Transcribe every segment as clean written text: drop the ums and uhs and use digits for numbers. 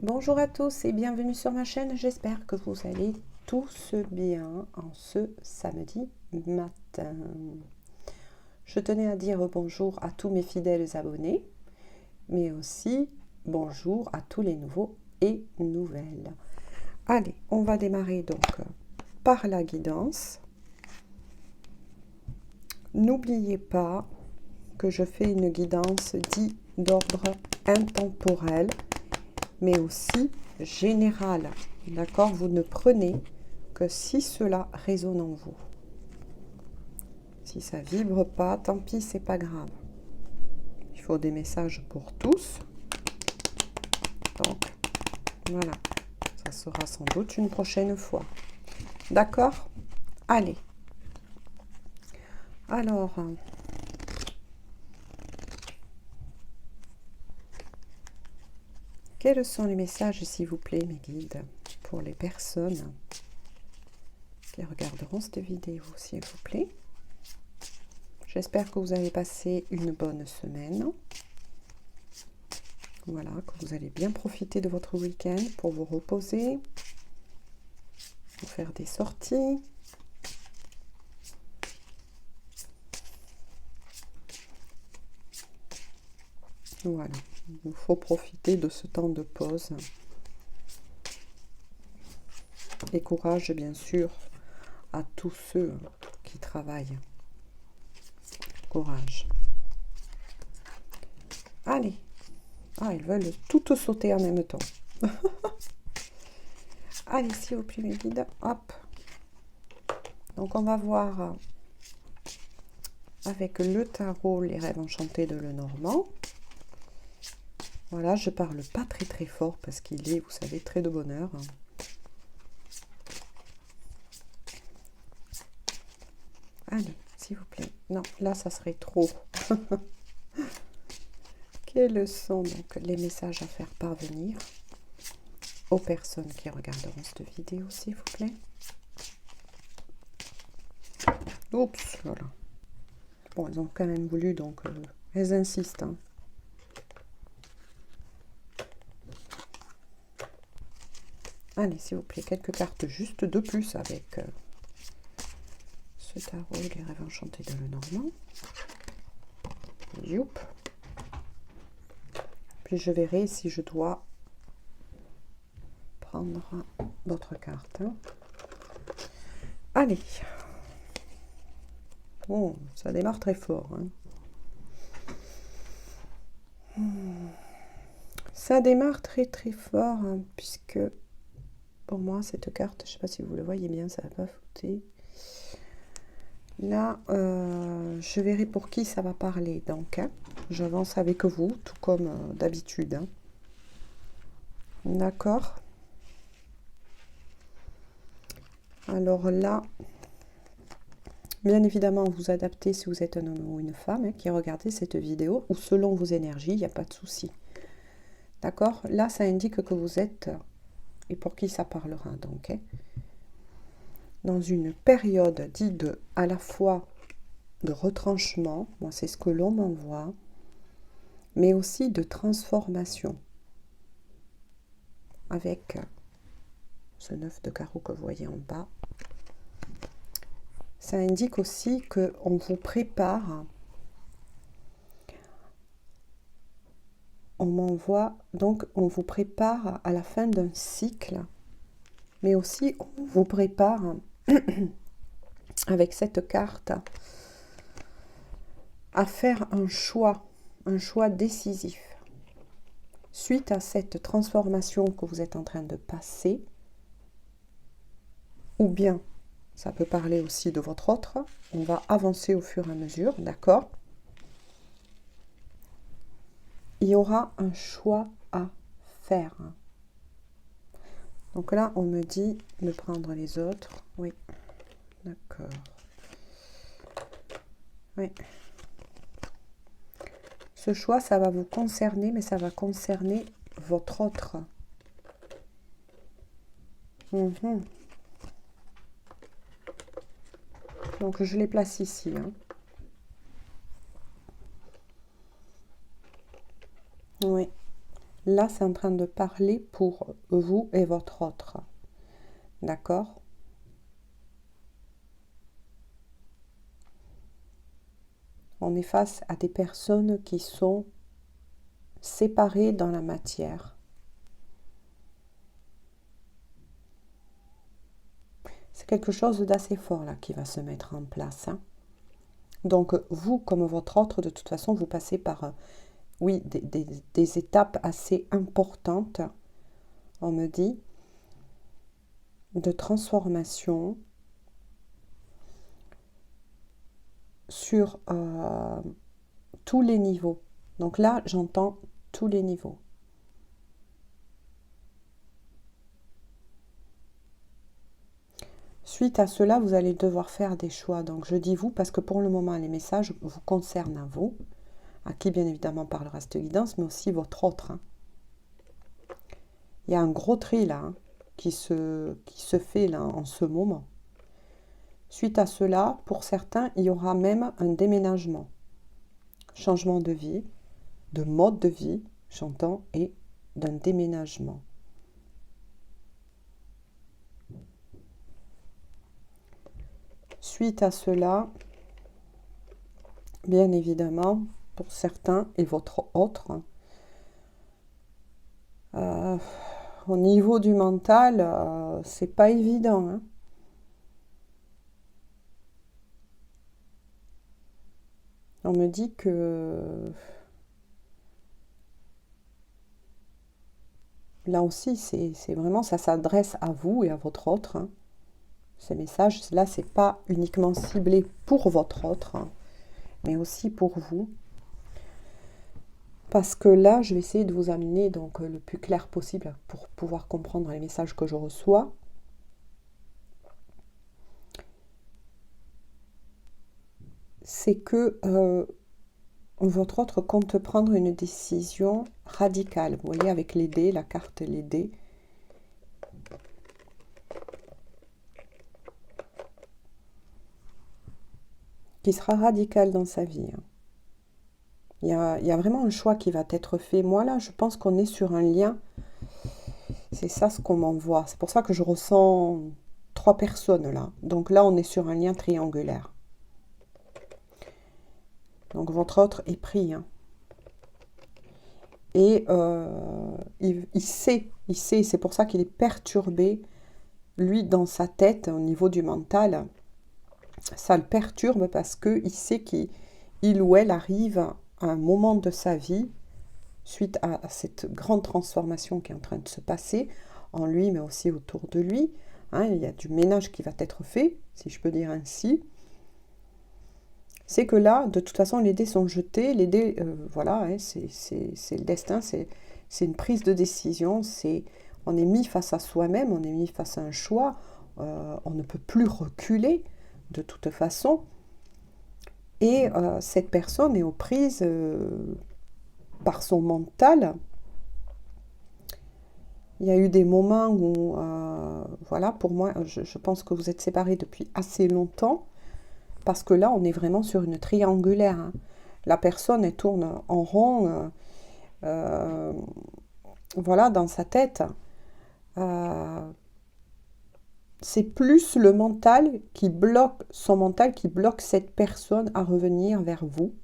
Bonjour à tous et bienvenue sur ma chaîne. J'espère que vous allez tous bien en ce samedi matin. Je tenais à dire bonjour à tous mes fidèles abonnés, mais aussi bonjour à tous les nouveaux et nouvelles. Allez, on va démarrer donc par la guidance. N'oubliez pas que je fais une guidance dite d'ordre intemporel, mais aussi général. D'accord? Vous ne prenez que si cela résonne en vous. Si ça vibre pas, tant pis, c'est pas grave. Il faut des messages pour tous. Donc, voilà. Ça sera sans doute une prochaine fois. D'accord? Allez. Alors, quels sont les messages, s'il vous plaît, mes guides, pour les personnes qui regarderont cette vidéo, s'il vous plaît? J'espère que vous avez passé une bonne semaine. Voilà, que vous allez bien profiter de votre week-end pour vous reposer, pour faire des sorties. Voilà, il faut profiter de ce temps de pause. Et courage, bien sûr, à tous ceux qui travaillent. Courage. Allez. Ah, ils veulent toutes sauter en même temps. Allez, s'il vous plaît, mes guides. Hop. Donc, on va voir avec le tarot les rêves enchantés de Lenormand. Voilà, je parle pas très fort parce qu'il est, vous savez, très de bonne heure. Allez, s'il vous plaît. Non, là, ça serait trop. Quels sont donc les messages à faire parvenir aux personnes qui regarderont cette vidéo, s'il vous plaît? Oups, voilà. Bon, elles ont quand même voulu, donc elles insistent. Hein. Allez, s'il vous plaît, quelques cartes juste de plus avec ce tarot, les rêves enchantés de Lenormand. Youp. Puis je verrai si je dois prendre d'autres cartes. Hein. Allez. Bon, ça démarre très fort. Hein. Ça démarre très fort, hein, puisque pour moi, cette carte, je ne sais pas si vous le voyez bien, ça va pas fouter. Là, je verrai pour qui ça va parler. Donc, hein, j'avance avec vous, tout comme d'habitude. Hein. D'accord. Alors là, bien évidemment, vous adaptez si vous êtes un homme ou une femme hein, qui regardez cette vidéo, ou selon vos énergies, il n'y a pas de souci. D'accord. Là, ça indique que vous êtes, et pour qui ça parlera donc, hein, dans une période dite à la fois de retranchement, moi c'est ce que l'on m'envoie, mais aussi de transformation. Avec ce 9 de carreau que vous voyez en bas. Ça indique aussi qu'on vous prépare. On m'envoie, donc on vous prépare à la fin d'un cycle, mais aussi on vous prépare avec cette carte à faire un choix décisif. Suite à cette transformation que vous êtes en train de passer, ou bien, ça peut parler aussi de votre autre, on va avancer au fur et à mesure, d'accord? Il y aura un choix à faire. Donc là, on me dit de prendre les autres. Oui, d'accord. Oui. Ce choix, ça va vous concerner, mais ça va concerner votre autre. Donc, je les place ici. Hein. Oui. Là, c'est en train de parler pour vous et votre autre. D'accord? On est face à des personnes qui sont séparées dans la matière. C'est quelque chose d'assez fort là qui va se mettre en place. Hein. Donc vous, comme votre autre, de toute façon, vous passez par, oui, des étapes assez importantes, on me dit, de transformation sur tous les niveaux. Donc là, j'entends tous les niveaux. Suite à cela, vous allez devoir faire des choix. Donc je dis vous parce que pour le moment, les messages vous concernent à vous, à qui bien évidemment parlera cette guidance, mais aussi votre autre. Hein. Il y a un gros tri là hein, qui se fait là en ce moment. Suite à cela, pour certains, il y aura même un déménagement, changement de vie, de mode de vie, j'entends, et d'un déménagement. Suite à cela, bien évidemment, pour certains et votre autre, au niveau du mental, c'est pas évident. Hein. On me dit que là aussi, c'est vraiment, ça s'adresse à vous et à votre autre. Hein. Ces messages, là, c'est pas uniquement ciblé pour votre autre, hein, mais aussi pour vous. Parce que là, je vais essayer de vous amener donc le plus clair possible pour pouvoir comprendre les messages que je reçois. C'est que votre autre compte prendre une décision radicale. Vous voyez avec les dés, la carte les dés. Qui sera radicale dans sa vie. Il y a vraiment un choix qui va être fait. Moi là, je pense qu'on est sur un lien. C'est ça ce qu'on m'envoie. C'est pour ça que je ressens 3 personnes là. Donc là, on est sur un lien triangulaire. Donc votre autre est pris. Hein. Et il sait, c'est pour ça qu'il est perturbé, lui, dans sa tête, au niveau du mental. Ça le perturbe parce qu'il sait qu'il ou elle arrive à un moment de sa vie, suite à cette grande transformation qui est en train de se passer, en lui, mais aussi autour de lui. Hein, il y a du ménage qui va être fait, si je peux dire ainsi. C'est que là, de toute façon, les dés sont jetés. Les dés, voilà, hein, c'est le destin, c'est une prise de décision. On est mis face à soi-même, on est mis face à un choix. On ne peut plus reculer, de toute façon. Et cette personne est aux prises par son mental. Il y a eu des moments où, voilà, pour moi, je pense que vous êtes séparés depuis assez longtemps. Parce que là, on est vraiment sur une triangulaire. Hein. La personne, elle tourne en rond, voilà, dans sa tête. C'est plus le mental qui bloque, son mental qui bloque cette personne à revenir vers vous.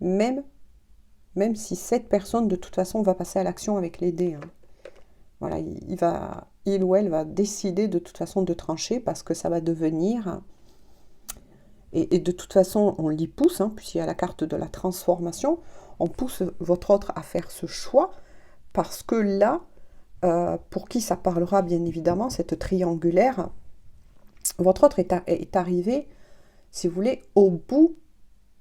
Même si cette personne, de toute façon, va passer à l'action avec les dés. Hein. Voilà, il ou elle va décider de toute façon de trancher parce que ça va devenir... Et de toute façon, on l'y pousse, hein, puisqu'il y a la carte de la transformation. On pousse votre autre à faire ce choix, parce que là, pour qui ça parlera bien évidemment, cette triangulaire, votre autre est arrivé, si vous voulez, au bout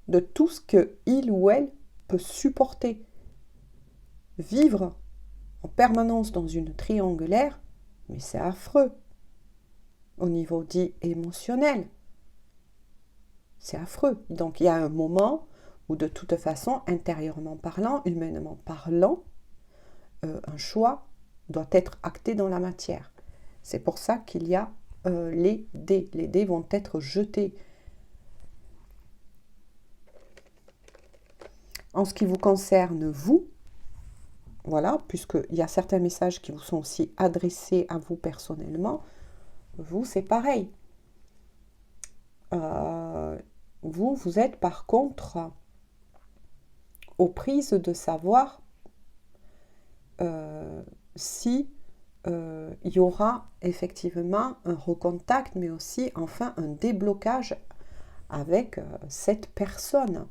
de tout ce qu'il ou elle peut supporter. Vivre en permanence dans une triangulaire, mais c'est affreux, au niveau dit émotionnel. C'est affreux. Donc il y a un moment où de toute façon, intérieurement parlant, humainement parlant, un choix doit être acté dans la matière. C'est pour ça qu'il y a les dés. Les dés vont être jetés. En ce qui vous concerne, vous, voilà, puisqu'il y a certains messages qui vous sont aussi adressés à vous personnellement, vous, c'est pareil. Vous êtes par contre aux prises de savoir si il y aura effectivement un recontact, mais aussi enfin un déblocage avec cette personne.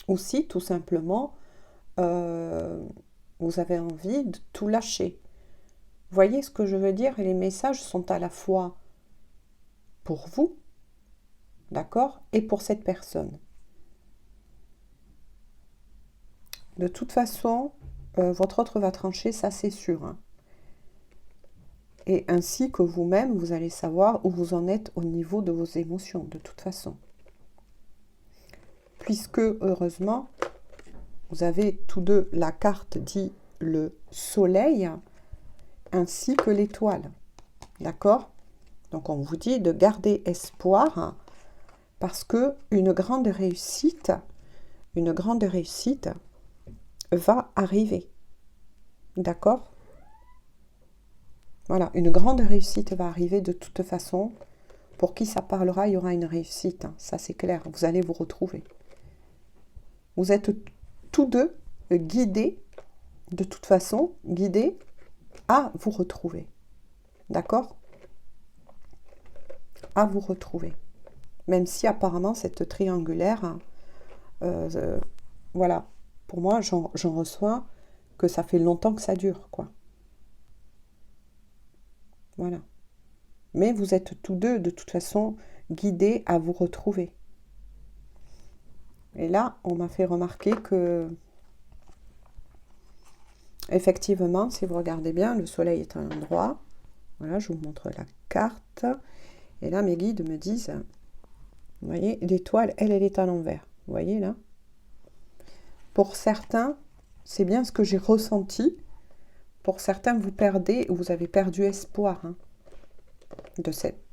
Ou si tout simplement vous avez envie de tout lâcher. Voyez ce que je veux dire? Les messages sont à la fois pour vous, d'accord, et pour cette personne. De toute façon, votre autre va trancher, ça c'est sûr. Hein. Et ainsi que vous-même, vous allez savoir où vous en êtes au niveau de vos émotions, de toute façon. Puisque, heureusement, vous avez tous deux la carte dit le soleil, ainsi que l'étoile. D'accord? Donc, on vous dit de garder espoir, parce que une grande réussite va arriver. D'accord? Voilà, une grande réussite va arriver de toute façon. Pour qui ça parlera, il y aura une réussite. Hein. Ça, c'est clair. Vous allez vous retrouver. Vous êtes tous deux guidés, de toute façon, guidés à vous retrouver. D'accord? À vous retrouver. Même si apparemment, cette triangulaire, voilà, pour moi, j'en reçois que ça fait longtemps que ça dure, quoi. Voilà. Mais vous êtes tous deux, de toute façon, guidés à vous retrouver. Et là, on m'a fait remarquer que, effectivement, si vous regardez bien, le soleil est à un endroit. Voilà, je vous montre la carte. Et là, mes guides me disent, vous voyez, l'étoile, elle est à l'envers. Vous voyez, là? Pour certains, c'est bien ce que j'ai ressenti. Pour certains, vous avez perdu espoir hein,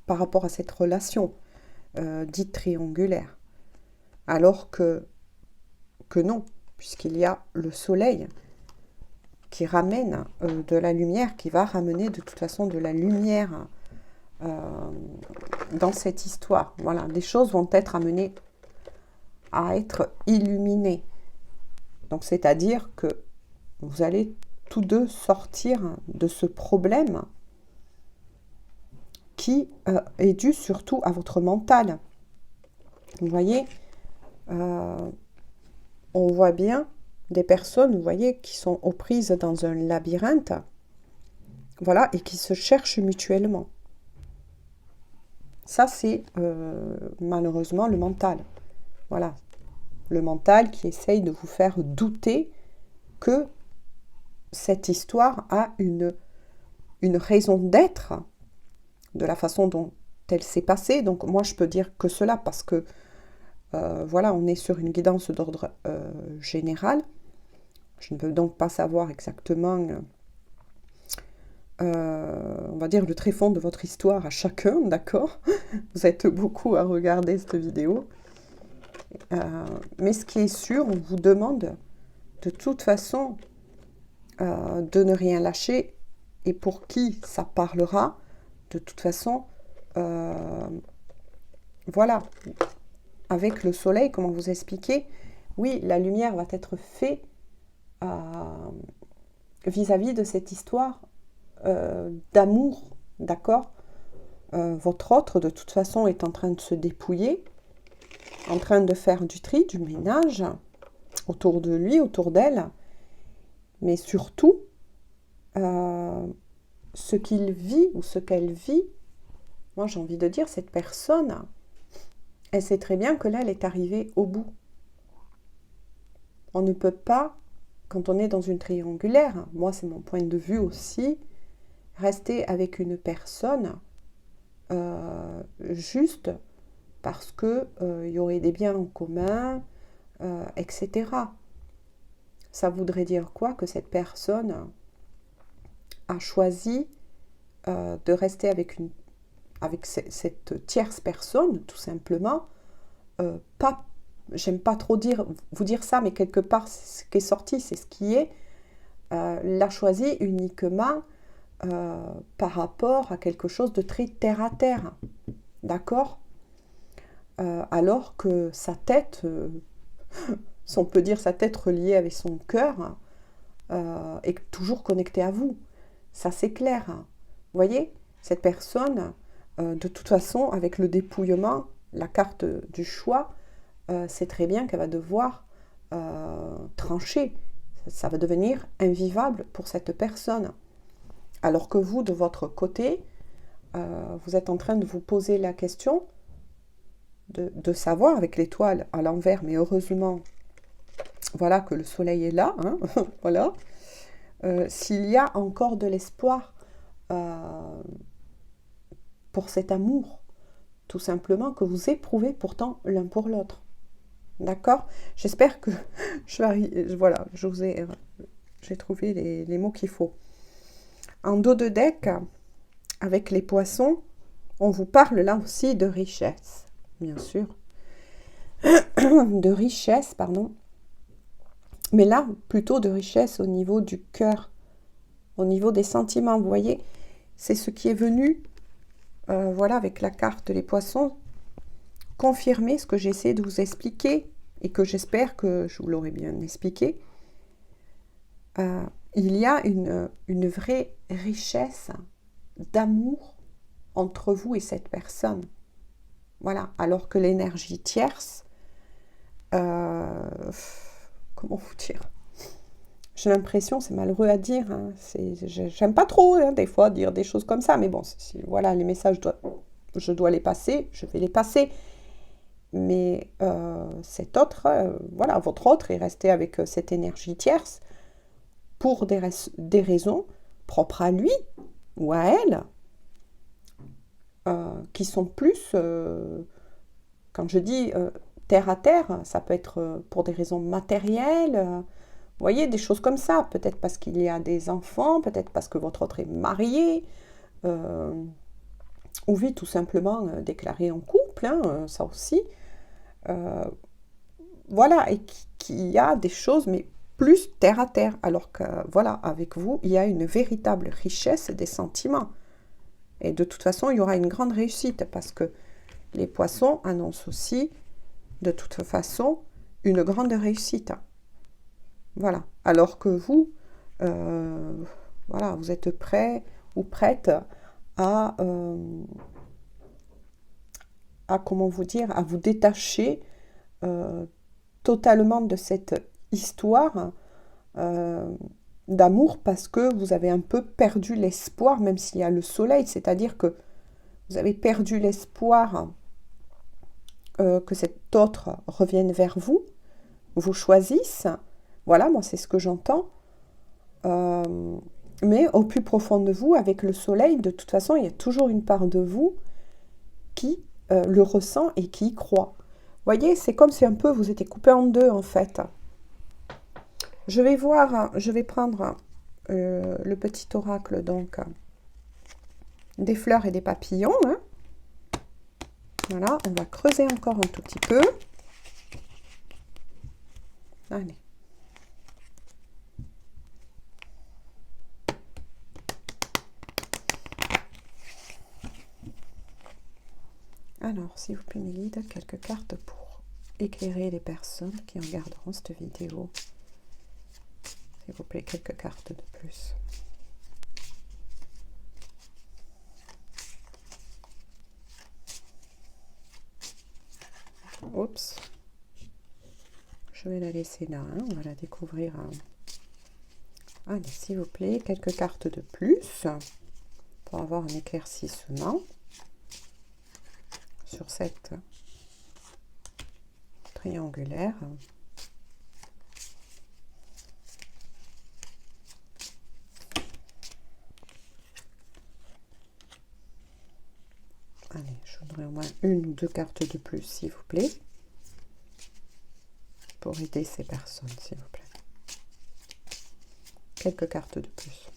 par rapport à cette relation dite triangulaire. Alors que non, puisqu'il y a le soleil qui ramène de la lumière, qui va ramener de toute façon de la lumière dans cette histoire. Voilà, des choses vont être amenées à être illuminées. Donc, c'est-à-dire que vous allez tous deux sortir de ce problème qui est dû surtout à votre mental. Vous voyez, on voit bien des personnes, vous voyez, qui sont aux prises dans un labyrinthe, voilà, et qui se cherchent mutuellement. Ça, c'est malheureusement le mental. Voilà, le mental qui essaye de vous faire douter que cette histoire a une raison d'être de la façon dont elle s'est passée. Donc moi, je peux dire que cela parce que voilà, on est sur une guidance d'ordre général. Je ne peux donc pas savoir exactement, on va dire, le tréfonds de votre histoire à chacun, d'accord? Vous êtes beaucoup à regarder cette vidéo. Mais ce qui est sûr, on vous demande de toute façon de ne rien lâcher. Et pour qui ça parlera, de toute façon, voilà, avec le soleil, comment vous expliquer, oui, la lumière va être faite vis-à-vis de cette histoire d'amour, d'accord? Votre autre, de toute façon, est en train de se dépouiller, en train de faire du tri, du ménage, autour de lui, autour d'elle, mais surtout, ce qu'il vit ou ce qu'elle vit, moi j'ai envie de dire, cette personne, elle sait très bien que là, elle est arrivée au bout. On ne peut pas, quand on est dans une triangulaire, moi c'est mon point de vue aussi, rester avec une personne juste parce que y aurait des biens en commun, etc. Ça voudrait dire quoi? Que cette personne a choisi de rester avec cette tierce personne, tout simplement, j'aime pas trop vous dire ça, mais quelque part, ce qui est sorti, c'est ce qui est, l'a choisi uniquement par rapport à quelque chose de très terre à terre. D'accord? Alors que sa tête, si on peut dire sa tête reliée avec son cœur, est toujours connectée à vous. Ça, c'est clair. Vous voyez, cette personne, de toute façon, avec le dépouillement, la carte du choix, c'est très bien qu'elle va devoir trancher. Ça va devenir invivable pour cette personne. Alors que vous, de votre côté, vous êtes en train de vous poser la question de savoir, avec l'étoile à l'envers, mais heureusement, voilà que le soleil est là, hein, voilà, s'il y a encore de l'espoir pour cet amour, tout simplement, que vous éprouvez pourtant l'un pour l'autre. D'accord? J'espère que voilà, j'ai trouvé les mots qu'il faut. En dos de deck, avec les poissons, on vous parle là aussi de richesse, bien sûr. De richesse, pardon. Mais là, plutôt de richesse au niveau du cœur, au niveau des sentiments. Vous voyez, c'est ce qui est venu, voilà, avec la carte les poissons, confirmer ce que j'essaie de vous expliquer et que j'espère que je vous l'aurai bien expliqué. Il y a une vraie richesse d'amour entre vous et cette personne. Voilà, alors que l'énergie tierce, comment vous dire, j'ai l'impression, c'est malheureux à dire, hein, j'aime pas trop hein, des fois dire des choses comme ça, mais bon, voilà, les messages, je dois les passer, je vais les passer. Mais cet autre, voilà, votre autre est resté avec cette énergie tierce pour des raisons propres à lui ou à elle, qui sont plus, quand je dis terre à terre, ça peut être pour des raisons matérielles, vous voyez, des choses comme ça, peut-être parce qu'il y a des enfants, peut-être parce que votre autre est marié, ou vit tout simplement déclaré en couple, hein, ça aussi. Voilà, et qu'il y a des choses, mais plus terre à terre, alors que, voilà, avec vous, il y a une véritable richesse des sentiments. Et de toute façon, il y aura une grande réussite, parce que les poissons annoncent aussi, de toute façon, une grande réussite. Voilà, alors que vous, voilà, vous êtes prêt ou prête à comment vous dire, à vous détacher totalement de cette histoire d'amour, parce que vous avez un peu perdu l'espoir, même s'il y a le soleil, c'est-à-dire que vous avez perdu l'espoir que cet autre revienne vers vous, vous choisisse. Voilà, moi c'est ce que j'entends. Mais au plus profond de vous, avec le soleil, de toute façon, il y a toujours une part de vous qui le ressent et qui y croit. Vous voyez, c'est comme si un peu vous étiez coupé en deux, en fait. Je vais prendre le petit oracle, donc, des fleurs et des papillons. Hein. Voilà, on va creuser encore un tout petit peu. Allez. Alors, s'il vous plaît, mes guides, quelques cartes pour éclairer les personnes qui regarderont cette vidéo. S'il vous plaît, quelques cartes de plus. Oups. Je vais la laisser là, hein. On va la découvrir. Allez, s'il vous plaît, quelques cartes de plus pour avoir un éclaircissement sur cette triangulaire. Allez, je voudrais au moins une ou deux cartes de plus, s'il vous plaît, pour aider ces personnes, s'il vous plaît. Quelques cartes de plus.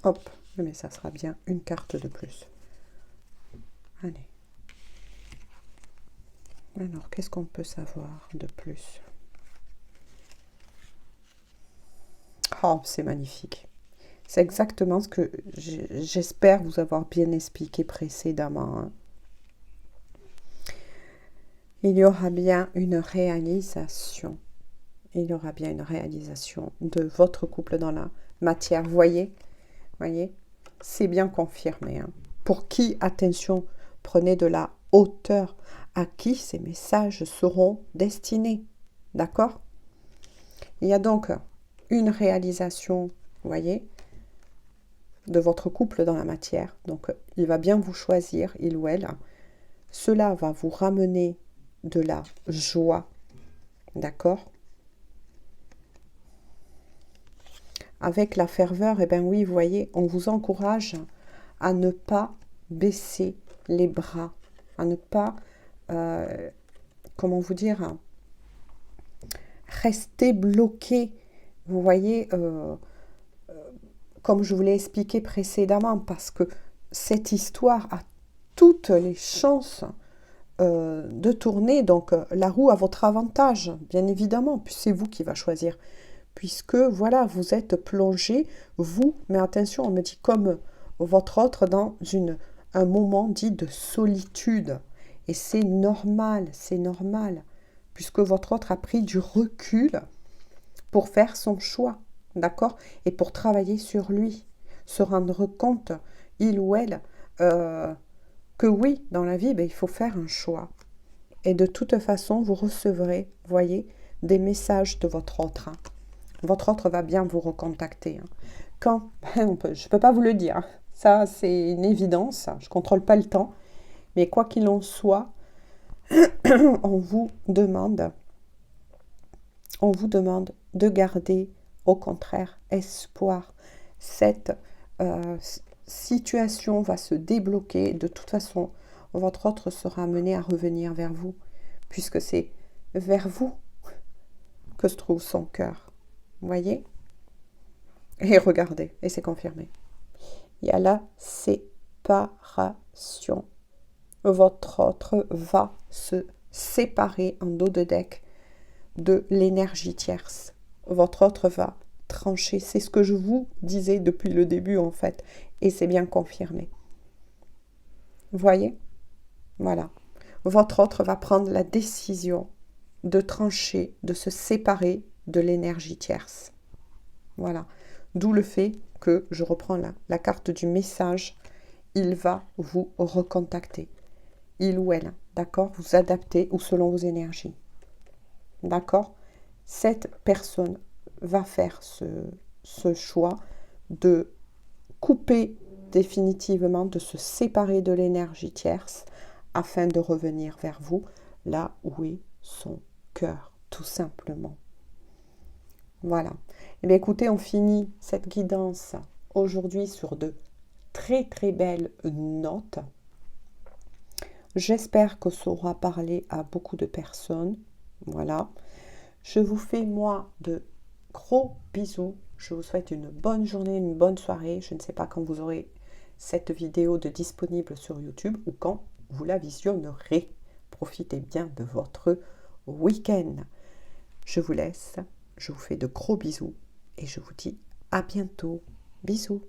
Hop, mais ça sera bien une carte de plus. Allez. Alors, qu'est-ce qu'on peut savoir de plus? Oh, c'est magnifique. C'est exactement ce que j'espère vous avoir bien expliqué précédemment. Hein. Il y aura bien une réalisation. Il y aura bien une réalisation de votre couple dans la matière. Voyez, c'est bien confirmé. Hein. Pour qui, attention, prenez de la hauteur. À qui ces messages seront destinés. D'accord? Il y a donc une réalisation, voyez, de votre couple dans la matière. Donc, il va bien vous choisir, il ou elle. Cela va vous ramener de la joie. D'accord? Avec la ferveur, eh bien oui, vous voyez, on vous encourage à ne pas baisser les bras, à ne pas, comment vous dire, rester bloqué. Vous voyez, comme je vous l'ai expliqué précédemment, parce que cette histoire a toutes les chances de tourner donc la roue à votre avantage, bien évidemment, puis c'est vous qui va choisir. Puisque, voilà, vous êtes plongé, vous, mais attention, on me dit comme votre autre, dans un moment dit de solitude. Et c'est normal, puisque votre autre a pris du recul pour faire son choix, d'accord? Et pour travailler sur lui, se rendre compte, il ou elle, que oui, dans la vie, ben, il faut faire un choix. Et de toute façon, vous recevrez, voyez, des messages de votre autre. Hein. Votre autre va bien vous recontacter. Hein. Quand je ne peux pas vous le dire. Ça, c'est une évidence. Je ne contrôle pas le temps. Mais quoi qu'il en soit, on vous demande de garder, au contraire, espoir. Cette situation va se débloquer. De toute façon, votre autre sera amené à revenir vers vous, puisque c'est vers vous que se trouve son cœur. Vous voyez? Et regardez, et c'est confirmé. Il y a la séparation. Votre autre va se séparer en dos de deck de l'énergie tierce. Votre autre va trancher. C'est ce que je vous disais depuis le début en fait. Et c'est bien confirmé. Vous voyez? Voilà. Votre autre va prendre la décision de trancher, de se séparer de l'énergie tierce. Voilà. D'où le fait que, je reprends la carte du message, il va vous recontacter. Il ou elle, d'accord? Vous adaptez ou selon vos énergies. D'accord? Cette personne va faire ce choix de couper définitivement, de se séparer de l'énergie tierce afin de revenir vers vous, là où est son cœur, tout simplement. Voilà. Eh bien, écoutez, on finit cette guidance aujourd'hui sur de très très belles notes. J'espère que ça aura parlé à beaucoup de personnes. Voilà. Je vous fais, moi, de gros bisous. Je vous souhaite une bonne journée, une bonne soirée. Je ne sais pas quand vous aurez cette vidéo de disponible sur YouTube ou quand vous la visionnerez. Profitez bien de votre week-end. Je vous laisse. Je vous fais de gros bisous et je vous dis à bientôt. Bisous.